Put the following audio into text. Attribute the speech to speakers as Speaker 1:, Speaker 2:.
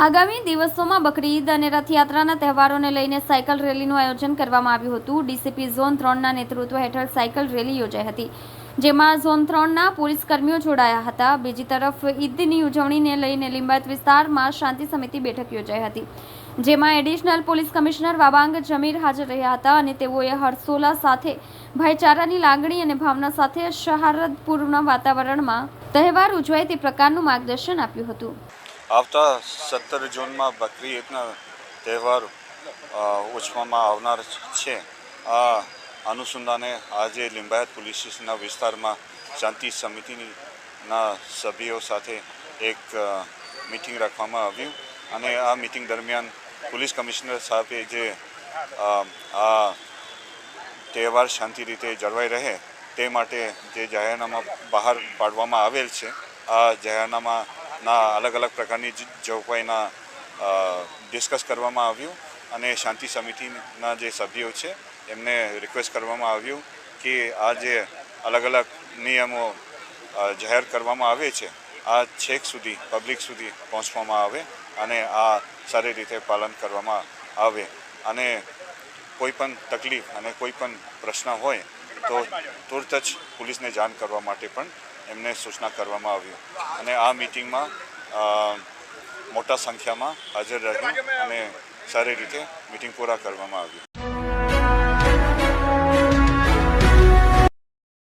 Speaker 1: આગામી દિવસોમાં બકરી ઈદ અને રથયાત્રાના તહેવારોને લઈને સાયકલ રેલીનું આયોજન કરવામાં આવ્યું હતું। ડીસીપી ઝોન 3ના નેતૃત્વ હેઠળ સાયકલ રેલી યોજાઈ હતી, જેમાં ઝોન 3ના પોલીસ કર્મીઓ જોડાયા હતા। બીજી તરફ ઈદની ઉજવણીને લઈને લિંબાયત વિસ્તારમાં શાંતિ સમિતિ બેઠક યોજાઈ હતી, જેમાં additional police commissioner Wabang Zameer હાજર રહ્યા હતા અને તેઓએ હર્ષોલ્લાસ સાથે ભાઈચારાની લાગણી અને ભાવના સાથે સૌહાર્દપૂર્ણ વાતાવરણમાં તહેવાર ઉજવાય તે પ્રકારનું માર્ગદર્શન આપ્યું હતું।
Speaker 2: આવતા 17 જૂનમાં બકરી ઈદના તહેવાર ઉજવવામાં આવનાર છે। આ અનુસંધાને આજે લિંબાયત પોલીસ સ્ટેશનના વિસ્તારમાં શાંતિ સમિતિના સભ્યો સાથે એક મીટિંગ રાખવામાં આવ્યું અને આ મીટિંગ દરમિયાન પોલીસ કમિશનર સાહેબે જે આ તહેવાર શાંતિ રીતે જળવાઈ રહે તે માટે જે જાહેરનામા બહાર પાડવામાં આવેલ છે, આ જાહેરનામાના અલગ અલગ પ્રકારની જોગવાઈના ડિસ્કસ કરવામાં આવ્યું અને શાંતિ સમિતિના જે સભ્યો છે એમને રિક્વેસ્ટ કરવામાં આવ્યું કે આ જે અલગ અલગ નિયમો જાહેર કરવામાં આવે છે આ છેક સુધી પબ્લિક સુધી પહોંચવામાં આવે અને આ સારી રીતે પાલન કરવામાં આવે અને કોઈ પણ તકલીફ અને કોઈ પણ પ્રશ્ન હોય તો તુરત જ પોલીસને જાણ કરવા માટે પણ એમને સૂચના કરવામાં આવ્યું અને આ મીટિંગમાં મોટા સંખ્યામાં હાજર રહ્યું અને સારી રીતે મીટિંગ પૂરા કરવામાં આવ્યું।